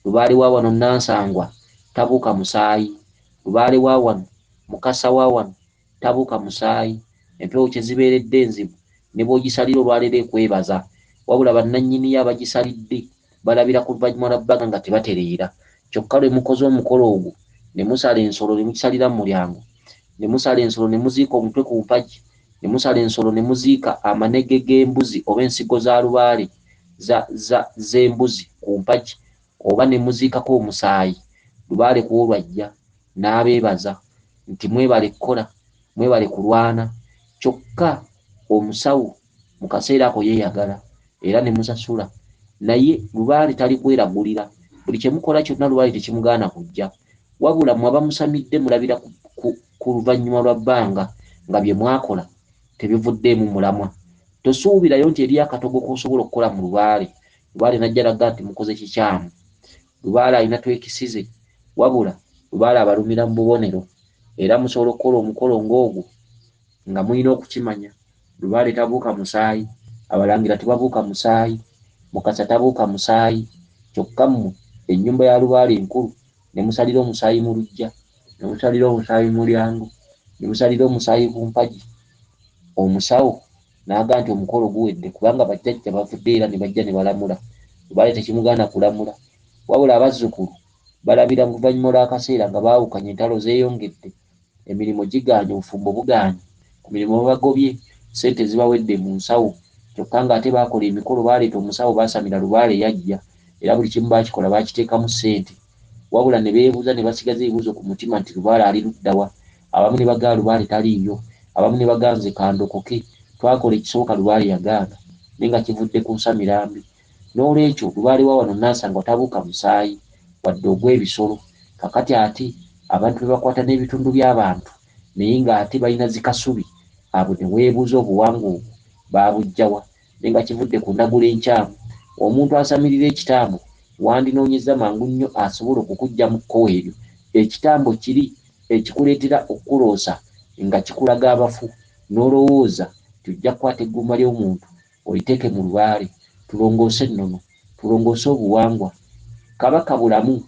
Lubaale wa wano Nansangwa tabuuka musaayi, lubaale wa wano Mukasa wa wano tabuuka musaayi. Empewo kye zibeeredde enzibu ne bw'ogisalira olwaleero ekwebaza, wabula bannannyini yo abagisalidde balabira ku luvannyuma lwa bbanga nga tebatereera. Kyokka lwe mukoze omukolo ogwo ne musala ensolo ne mukisalira mu mulyango, ne musala ensolo ne muziika omutwe ku mpagi, ne musala ensolo ne muziika amanege g'embuzi oba ensigo za lubaale z'embuzi ku mpagi, oba ne muziikako omusaayi, lubaale kwolwajja n'abeebaza nti mwebale kukola, mwebale kulwana. Kyokka omusawo mu kaseera ako yeeyagala era ne musasula, naye Lubaale tali kweragulira. Buli kye mukola kyonna Lubaale tekimugaana kujja, wabula mwaba musamidde mulabira ku luvannyuma lwa bbanga nga bye mwakola tebivuddeemu mulamwa. Tosuubirayo nti eriyo akatogo k'osobola okukola mu Lubaale. Lubaale najja laga nti mukoze kikyamu. Lubaale alina twekisize, wabula Lubaale abalumira mu bubonero, era musobola okukola omukolo ng'ogwo nga mulina okukimanya. Lubaale tabuuka musaayi, abalangira tebabuuka musaayi, Mukasa tabuuka musaayi, kyokka mmwe ennyumba ya Lubaale enkulu ne musalira omusaayi mu luggya, ne musalira omusaayi mu lyango, ne musalira omusaayi ku mpagi. Omusawo n'aga nti omukolo guwedde kubanga bajjajja bavudde era ne bajja ne balamula. Lubaale tekimugaana kulamula, wabula abazzukulu balabira mu luvannyuma lw'akaseera nga baawukanye, entalo zeeyongedde, emirimu gigaanye, obufumbo bugaanye, ku mirimu babagobye, ssente zibawedde mu nsawo, kyokka ng'ate baakola emikolo, baaleeta omusawo, baasamira Lubaale yajja, era buli kimu baakikola baakiteekamu ssente, wabula ne beebuuza ne basigaza ebibuuzo ku mutima nti Lubaale ali luddawa. Abamu ne bagaa Lubaale taliiyo, abamu ne bagaa nze kandokoke, twakola ekisooka Lubaale yagaana, naye nga kivudde ku nsamirambi. N'olwekyo Lubaale wa wano Nansangwa tabuuka musaayi wadde ogw'ebisolo. Kakati ate abantu be bakwata n'ebitundu by'abantu naye ng'ate balina zikasubi, abo ne weebuuza obuwangwa obwo baabujjawa, naye nga kivudde ku ndagula enkyamu. Omuntu asamirira ekitambo wandinoonyeza mangu nnyo asobola okukuggya mu kkowe eryo. Ekitambo kiri ekikuleetera okukuloosa nga kikulaga abafu, n'olowooza tujja kukwata eggumba ly'omuntu oliteeke mu Lubaale. Tulongoose ennono, tulongoose obuwangwa. Kabaka Bulamu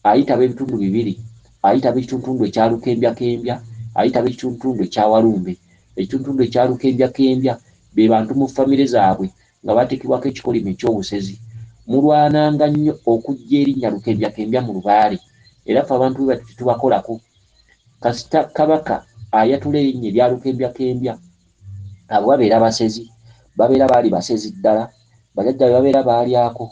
ayitaba ebitundu bibiri, ayitaba ekitundu ekya Lukembyakembya, ayitaba ekitundu ekya Walumbe. Ekitundu ekya Lukembyakembya be bantu mu famire zaabwe nga bateekebwako ekikolimo eky'obusezi. Mulwananga nnyo okujja erinnya Lukembyakembya mu Lubaale, era ffe abantu be bati tetubakolako. Kasita kabaka ayatula erinnya erya Lukembyakembya, abo babeera basezi, babeera baali basezi ddala, bajjajja be babeera baalyako,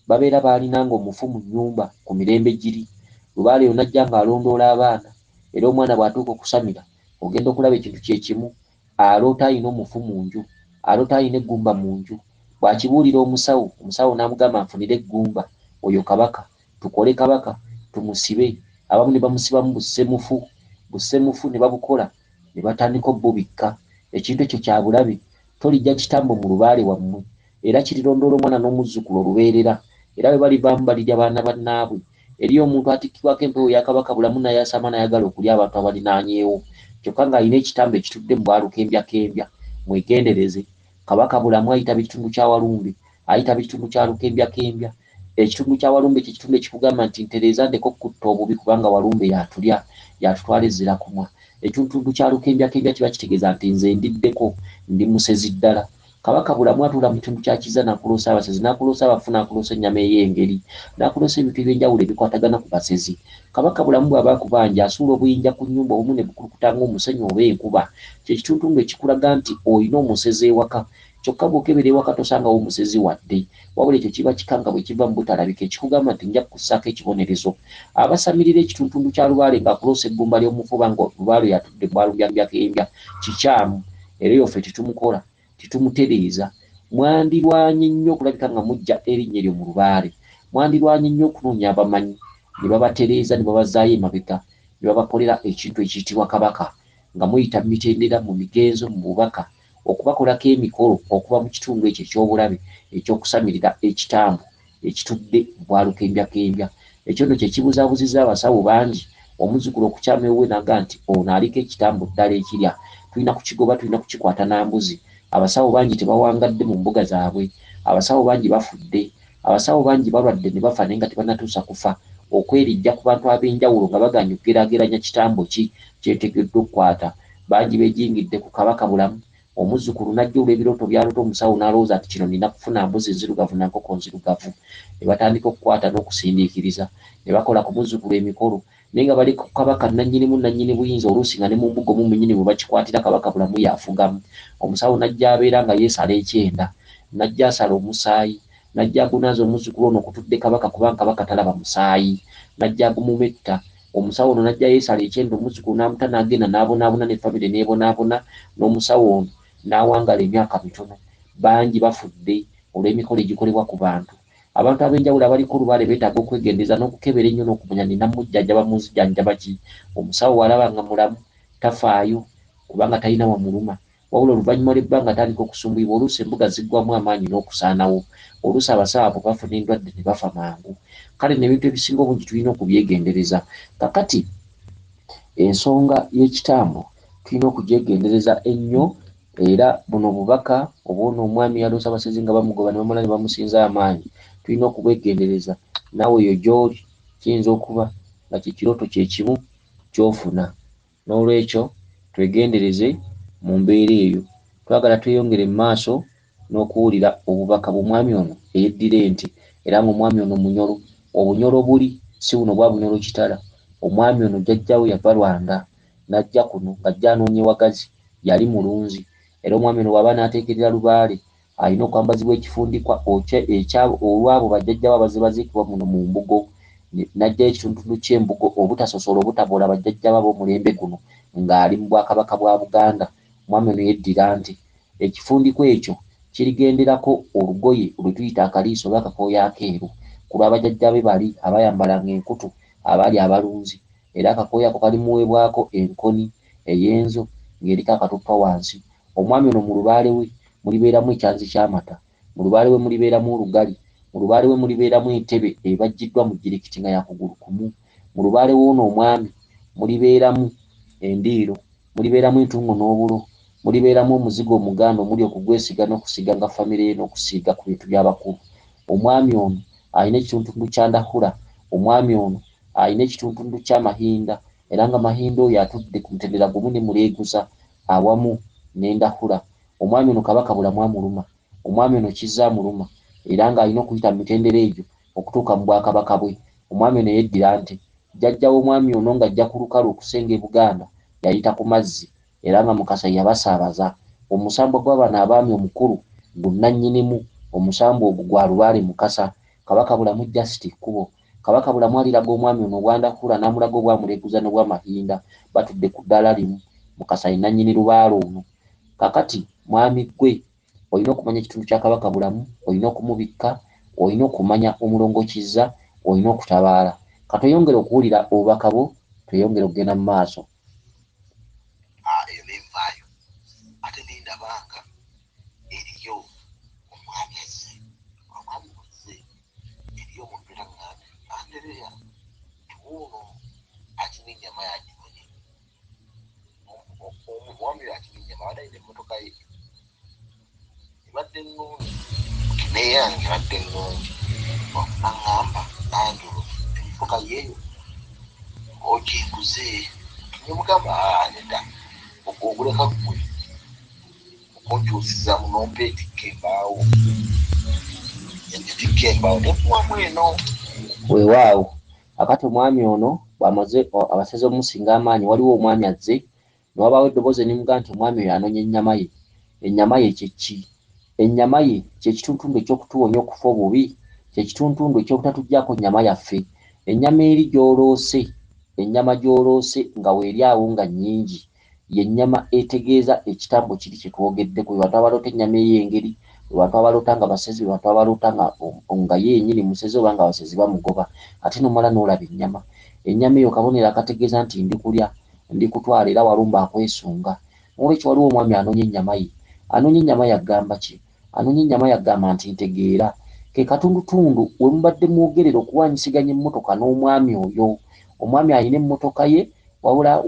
babeera baalinanga omufu mu nnyumba ku mirembe giri. Lubaale yonna ajja ng'alondoola abaana, era omwana bw'atuuka okusamira ogenda okulaba ekintu kye kimu, aloota ayina omufu mu nju, aloota ayina eggumba mu nju. Bw'akibuulira omusawo, omusawo n'amugamba nfunira eggumba, oyo kabaka, tukole kabaka, tumusibe. Abamu ne bamusibamu bussemufu ne babukola, ne batandika obbubikka. Ekintu ekyo kya bulabe, tolijja kitambo mu Lubaale wammwe, era kirirondoola omwana n'omuzzukulu olubeerera, era bwe balivaamu balirya baana bannaabwe. Eriyo omuntu atikkibwako empewo ya Kabaka Bulamu n'ayasama n'ayagala okulya abantu abalinaanyeewo, kyokka ng'alina ekitambo ekitudde mu bwa Lukembyakembya. Mwegendereze, Kabaka Bulamu ayitaba ekitundu kya Walumbe, ayitaba ekitundu kya Lukembyakembya. Ekitundu kya Walumbe kye kitundu ekikugamba nti ntereeza ndeko kutta obubi kubanga Walumbe yatulya, yatutwala ezzira kumwa. Ekitundu kya Lukembyakembya kiba kitegeeza nti nze ndiddeko, ndi musezi ddala. Kabaka Bulamu atuula mu kitundu kya Kiza n'akuloosa abasezi, n'akuloosa abafu, n'akuloosa ennyama ey'engeri, n'akuloosa ebintu eby'enjawulo ebikwatagana ku basezi. Kabaka Bulamu bw'aba akubanja asuula obuyinja ku nnyumba obumu ne bukulukuta ng'omusenyu oba enkuba. Kye kitundu ekikulaga nti oyina omusezi ewaka, kyokka bw'okebera ewaka tosangawo omusezi wadde, wabula ekyo kiba kikanga bwe kiva mu butalabika ekikugamba nti nja kukussaako ekibonerezo. Abasamirira ekitundu kya Lubaale ng'akuloosa eggumba ly'omufuba nga Lubaale yatudde mu bwa Lukembyakembya kikyamu, era eyo ffe tetumukola, tetumutereeza. Mwandirwanye nnyo okulabika nga mujja erinnya eryo mu Lubaale, mwandirwanye nnyo okunoonya abamanyi ne babatereeza ne babazaayo emabega, ne babakolera ekintu ekiyitibwa kabaka, nga muyita mu mitendera, mu migenzo, mu bubaka, okubakolako emikolo okuva mu kitundu ekyo eky'obulabe eky'okusamirira ekitambo ekitudde mu bwa Lukembyakembya. Ekyo nno kye kibuzaabuzizza abasawo bangi, omuzzukulu okukyama ewuwe n'aga nti ono aliko ekitambo ddala ekirya, tulina kukigoba, tulina kukikwata na mbuzi. Abasawo bangi tebawangadde mu mbuga zaabwe, abasawo bangi bafudde, abasawo bangi balwadde ne bafa naye nga tebannatuusa kufa, okwerijja ku bantu ab'enjawulo nga baganya okugeraageranya kitambo ki kyetegeddwa okukwata. Bangi beejingidde ku Kabaka Bulamu. Omuzzukulu n'ajja olw'ebirooto byaloota omusawo n'alowooza nti kino nina kufuna mbuzi nzirugavu na nkoko nzirugavu, ne batandika okukwata n'okusindiikiriza, ne bakola ku muzzukulu emikolo, naye nga bali ku kabaka nannyinimu nannyini buyinza, oluusi nga ne mu mbuga mu nnyini bwe bakikwatira Kabaka Bulamu yafugamu. Omusawo n'ajja abeera nga yeesala ekyenda, n'ajja asala omusaayi, n'ajja agunaaza omuzzukulu ono okutudde kabaka kubanga kabaka talaba musaayi, n'ajja agumumetta. Omusawo ono n'ajja yeesala ekyenda, omuzzukulu n'amuta n'agenda n'abonaabona, ne famire n'ebonaabona, n'omusawo ono n'awangala emyaka mitono. bangi bafudde olw'emikolo egikolebwa ku bantu. Abantu ab'enjawulo abaliko olubaale beetaaga okwegendereza n'okukebera ennyo n'okumanya nina mujjanjaba munzijanjaba ki. Omusawo walaba nga mulamu tafaayo kubanga talina wamuluma, wabula oluvannyuma lw'ebbanga atandika okusumbuyibwa, oluusi embuga ziggwamu amaanyi n'okusaanawo, oluusi abasawo abo bafuna endwadde ne bafa mangu. Kale n'ebintu ebisinga obungi tulina okubyegendereza. Kakati ensonga y'ekitambo tulina okugyegendereza ennyo, era buno bubaka obw'ono omwami yaloose abasezi nga bamugoba ne bamala ne bamusinza amaanyi tulina okubwegendereza. Naawe eyo gy'oli kiyinza okuba nga kye kirooto kye kimu ky'ofuna. N'olwekyo twegendereze mu mbeera eyo. Twagala tweyongere mu maaso n'okuwulira obubaka bw'omwami ono eyeddira ente, era ng'omwami ono munyolo. Obunyolo buli si buno bwa bunyolo kitala. Omwami ono jjajjawe yava Rwanda n'ajja kuno ng'ajja anoonya ewagazi, yali mulunzi. Era omwami ono bw'aba n'ateekerera lubaale alina okwambazibwa ekifundikwa olwabo bajjajjawe abazze baziikibwa muno mu mbugo, n'ajjayo ekitundutundu ky'embugo obutasosola obutaboola bajjajjawe ab'omulembe guno ng'ali mu Bwakabaka bwa Buganda. Omwami ono yeddira nti ekifundikwa ekyo kirigenderako olugoye lwe tuyita akaliiso oba akakooya akeeru ku lw'abajjajjabe bali abayambalanga enkutu abaali abalunzi. Era akakooya ako kalimuweebwako enkoni ey'enzo ng'eriko akatuppa wansi. Omwami ono mu lubaale we mulibeeramu ekyanzi ky'amata, mu lubaale we mulibeeramu olugali, mu lubaale we mulibeeramu entebe ebajjiddwa mu jirikiti nga yakugulu kumu, mu lubaale w'ono omwami mulibeeramu endiiro, mulibeeramu entungo n'obulo, mulibeeramu omuzigo omuganda omuli okugwesiga n'okusiga nga famire ye n'okusiiga ku bintu by'abakulu. Omwami ono alina ekitundutundu kya ndahura, omwami ono alina ekitundutundu ky'amahinda, era nga mahinda oyo atudde ku mutendera gumu ne muleeguza awamu n'endahura. Omwami ono kabaka bulamu amuluma, omwami ono kizza amuluma, era ng'alina okuyita mu mitendera egyo okutuuka mu bwakabaka bwe. Omwami ono yeddira nti jjajja w'omwami ono ng'ajja ku lukalu okusenga e Buganda yayita ku mazzi, era nga Mukasa yabasaabaza. Omusambwa gw'abano abaami omukulu gunnannyinimu, omusambwa ogwo gwa Lubaale Mukasa. Kabaka bulamu Jusiti Kkubo, kabaka bulamu aliraga omwami ono obwandahura n'amulaga obwamuleeguza n'obwamahinda batudde ku ddaala limu. Mukasa ye nannyini lubaale ono. Kakati mwami gwe olina okumanya ekitundu kya kabaka bulamu, olina okumubikka, olina okumanya omulongo kizza, olina okutabaala. Katweyongere okuwulira obubaka bwo, tweyongere okugenda mu maaso. Eyo nenvaayo ate nendabanga eriyo omwami azze, omwami azze eriyo omuntu era ŋŋambe Andereya tuuno akina ennyama yagimanyi. Omwami oyo akina ennyama abadde alina emmotoka ye ebadde ennungi, neyange ebadde ennungi. Naŋŋamba Andrew emmotoka yeeyo ogikuze, nemugamba nedda oguleka ggwe okunkyusizamu nompa etikka embaawo, etikka embaawo nekuwamu eno. Weewaawo akati omwami ono bw'amaze abaseze omusinga amaanyi, waliwo omwami azze newabaawo eddoboozi erimugaa nti omwami oyo anoonya ennyama ye. Ennyama ye kye ki? Ennyama ye kye kituntundu ekyokutuwonya okufa obubi, kye kituntundu eky'obutatuggyako nnyama yaffe. Ennyama eri gy'oloose, ennyama gy'oloose nga weeri awo nga nnyingi, ye nnyama etegeeza ekitambo kiri kye twogeddeko. Bwe bantu abaloota ennyama ey'engeri, bwe bantu abaloota nga basezi, bwe bantu abaloota nga yennyini musezi oba nga abasezi bamugoba, ate nomala n'olaba ennyama. Ennyama eyo kabonero akategeeza nti ndi kulya, ndi kutwala, era walumba akwesunga. Olwekyo waliwo omwami anoonya ennyama ye. Anoonya ennyama yagamba ki? Anoonya ennyama yagamba nti ntegeera. Ke katundutundu we mubadde mwogerera okuwanyisiganya emmotoka n'omwami oyo. Omwami alina emmotoka ye, wabula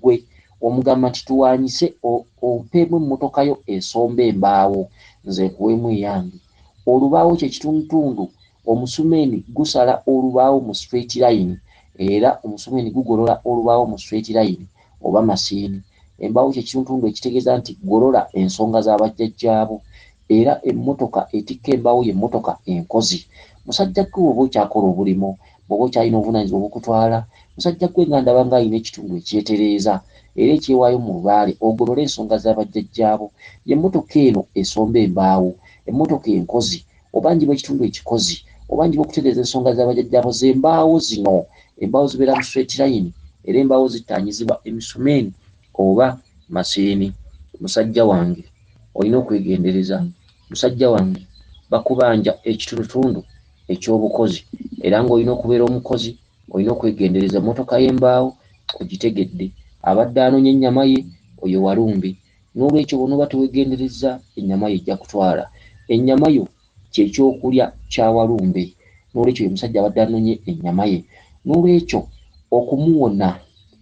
gwe omugamba nti tuwanyise ompeemu emmotoka yo esomba embaawo, nze nkuweemu eyange. Olubaawo kye kitundutundu, omusumeeni gusala olubaawo mu straight line, era omusumeeni gugolola olubaawo mu straight line oba masiini. Embaawo kye kitundutundu ekitegeeza nti golola ensonga z'abajjajjaabo, era emmotoka etikka embaawo y'emmotoka enkozi. Musajja gwe oba okyakola obulimo, bw'oba okyalina obuvunaanyizibwa obukutwala, musajja gwe nga ndaba ng'alina ekitundu ekyetereeza era ekyewaayo mu lubaale ogolole ensonga z'abajjajjaabo. Y'emmotoka eno esomba embaawo, emmotoka enkozi, oba njibwa ekitundu ekikozi, oba njibwa okutereeza ensonga z'abajjajjaabo z'embaawo zino. Embaawo zibeera mu straight line era embaawo zittaanyizibwa emisumeeni oba masiini. Musajja wange olina okwegendereza musajja wange bakubanja ekitundutundu ekyobukozi era ng'olina okubeera omukozi olina okwegendereza emmotoka y'embaawo ogitegedde abadde anoonya ennyama ye oyo walumbe n'olwekyo bw'onooba teweegendereza ennyama ye ejja kutwala ennyama yo kyekyokulya kya walumbe n'olwekyo ye musajja abadde anoonye ennyama ye n'olwekyo okumuwona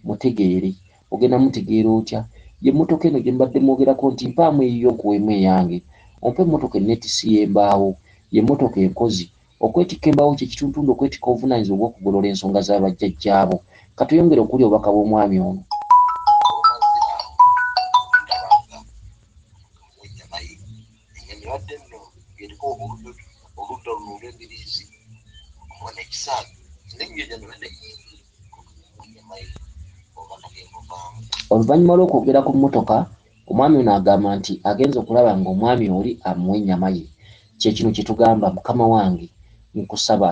mutegeere ogenda mutegeera otya y'emmotoka eno gye mbadde mwogerako nti mpaamu eyiyo nkuweemu eyange ompe emmotoka ennetisi y'embaawo y'emmotoka enkozi okwetikka embaawo kyekituntundu okwetikka obuvunaanyizibwa obw'okugolola ensonga z'abajjajjaabo katuyongere okuli obubaka bw'omwami ono oluvannyuma lw'okwogera ku mmotoka omwami ono agamba nti agenza okulaba ng'omwami oli amuwa ennyama ye kyekino kye tugamba mukama wange nkusaba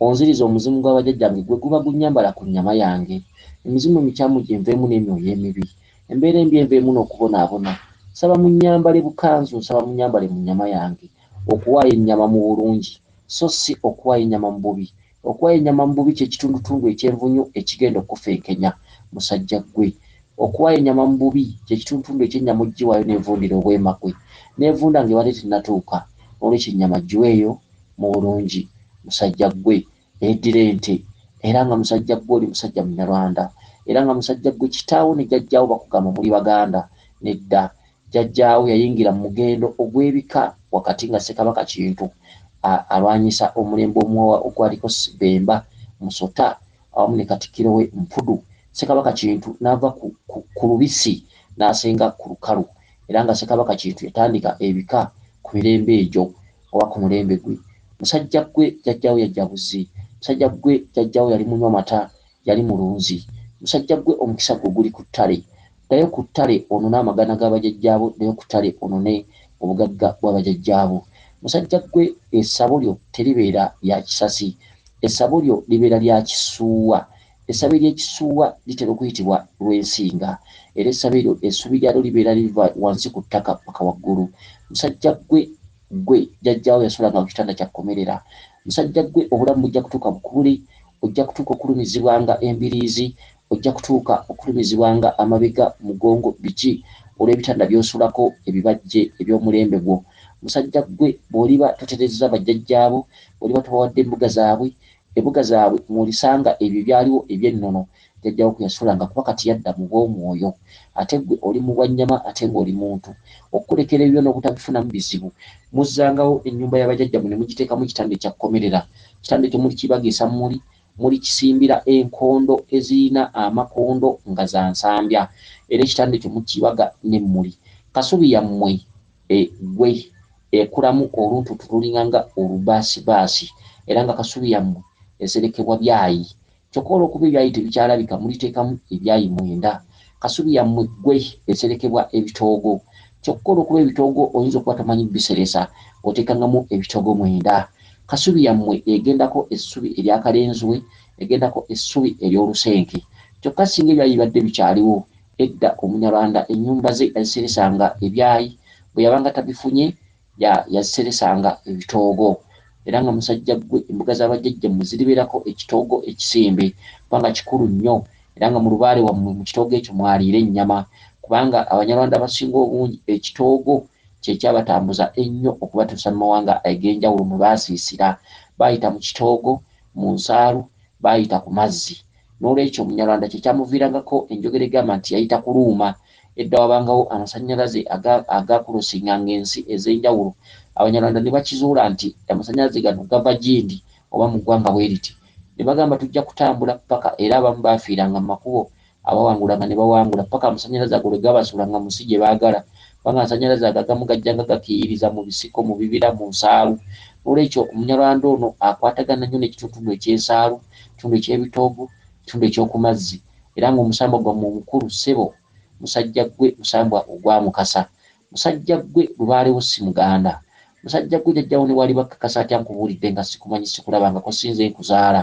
onziriza omuzimu gw'abajjajjange gwe guba gunnyambala ku nnyama yange emizimu emikyamu gye nveemu n'emyoyo emibi embeera embi enveemu n'okubonaabona saba munnyambale bukanzu nsaba munnyambale mu nnyama yange okuwaayo ennyama mu bulungi so si okuwaayo ennyama mu bubi okuwaayo ennyama mu bubi kyekitundutundu ekyenvunyu ekigenda okufeekenya musajja ggwe okuwaayo ennyama mu bubi kyekitundutundu ekyennyama ogiwaayo n'envundira obwemakwe n'envunda ng'ebadde tennatuuka olwekyo ennyama giweeyo mu bulungi musajja ggwe eddira ente era nga musajja ggwe oli musajja munyarwanda era nga musajja ggwe kitaawo ne jjajjaawo bakugamba muli baganda nedda jjajjaawo yayingira mu mugendo ogw'ebika wakati nga Ssekabaka Kintu alwanyisa omulembe ogwaliko Bemba Musota awamu ne Katikkiro we Mpudu Ssekabaka Kintu n'ava ku lubisi n'asenga ku lukalu era nga Ssekabaka Kintu yatandika ebika ku mirembe egyo oba ku mulembe gwe musajja ggwe jjajjaawo yajja buzi musajja ggwe jjajjaawo yali munywa mata yali mulunzi musajja ggwe omukisa gwe guli ku ttale ddayo ku ttale onone amagana g'abajjajjaabo ddayo ku ttale onone obugagga bw'abajjajjaabo musajja ggwe essabo lyo teribeera lya kisasi essabo lyo libeera lya kisuuwa essabe ly'ekisuuwa litera okuyitibwa lw'ensinga era essabe eryo essubi lyalyo libeera liva wansi ku ttaka paka waggulu musajja ggwe jjajjaawo yasulanga ku kitanda kya kkomerera musajja ggwe obulamu bujja kutuuka bukubule ojja kutuuka okulumizibwanga embiriizi ojja kutuuka okulumizibwanga amabega mugongo biki olw'ebitanda by'osulako ebibajje eby'omulembe gwo musajja ggwe bw'oliba toterezza bajjajjaabo bw'oliba tobawadde embuga zaabwe mw'olisanga ebyo byaliwo eby'ennono jjajjaawo kwe yasulanga kuba kati yadda mu bw'omwoyo ate ggwe oli mu bwannyama ate ng'oli muntu okukulekera ebyo n'obutabifunamu bizibu muzzangawo ennyumba y'abajjajja ne mugiteekamu ekitanda ekyakkomerera kitanda ekyo mulikibagisa mulikisimbira enkondo ezirina amakondo nga za nsambya era ekitanda ekyo mukibaga n'emmuli kasubi yammwe ggwe ekulamu oluntutu lulinganga olubaasibaasi era nga kasubi yammwe eserekebwa byayi kyokka olw'okuba ebyayi tebikyalabika muliteekamu ebyayi mwenda kasubi yammwe ggwe eserekebwa ebitoogo kyokka olw'okuba ebitoogo oyinza okuba tamanyi biseresa oteekangamu ebitoogo mwenda kasubi yammwe egendako essubi eryakalenzwe egendako essubi ery'olusenke kyokka singa ebyayi bibadde bikyaliwo edda omunyarwanda ennyumba ze yaziseresanga ebyayi bwe yabanga tabifunye yaziseresanga ebitoogo era nga musajja ggwe embuga z'abajjajja mmwe ziribeerako ekitoogo ekisimbe kubanga kikulu nnyo era nga mu lubaale wammwe mu kitoogo ekyo mwaliira ennyama kubanga abanyarwanda abasinga obungi ekitoogo kyekyabatambuza ennyo okubatuusa mu mawanga ag'enjawulo mwe baasiisira baayita mu kitoogo mu nsaalu baayita ku mazzi n'olwekyo omunyarwanda kyekyamuviirangako enjogera egamba nti yayita ku luuma edda wabangawo amasannyalaze agakulosinganga ensi ez'enjawulo abanyarwanda ne bakizuula nti amasannyalaze gano gava gindi oba mu ggwanga bwe riti ne bagamba tujja kutambula paka era abamu baafiiranga mu makubo abawangulanga ne bawangula paka amasannyalaze ago lwe gabasuulanga mu nsi gye baagala kubanga amasannyalaze ago agamu gajjanga gakiiyiriza mu bisiko mu bibira mu nsaalu n'olwekyo omunyarwanda ono akwatagana nnyo n'ekitundu eky'ensaalu ekitundu eky'ebitoogo ekitundu eky'oku mazzi era ng'omusambwa gwammwe omukulu ssebo musajja ggwe musambwa ogwa Mukasa musajja ggwe lubaalewo si muganda musajja ggwe jjajjaawo ne wali bakkakasa atya nkubuulidde nga sikumanyi sikulabangako sinze nkuzaala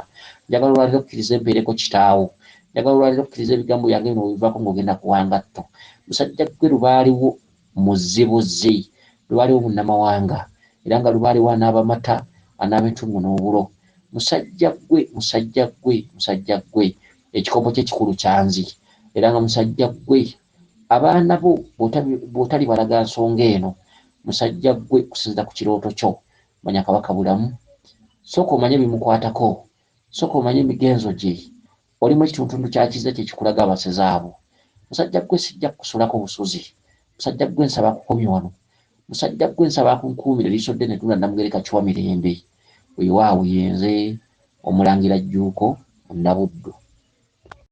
njagala olwaliro okkiriza empeereko kitaawo njagala olwaliro okkiriza ebigambo byange bino webivaako ng'ogenda kuwangatto musajja ggwe lubaalewo muzibuzi lwaliwo munnamawanga era nga lubaaliwo anaabamata anaab'entungo n'obulo musajja gwe ekikopo kye kikulu kyanzi era nga musajja gwe abaana bo bw'otali balaga nsonga eno musajja gwe kusinziira ku kirooto kyo manya kabaka bulamu sooka omanye bimukwatako sooka omanye emigenzo gye olimu ekitundu kya kiza kye kikulaga abaseze abo musajja gwe sijja kukusulako busuzi musajja gwe nsaba kukomya wano musajja gwe nsaba kunkuumira eriiso ddene tuna Namugereka Kiwa Mirembe weewaawo yenze Omulangira Jjuuko Munnabuddu.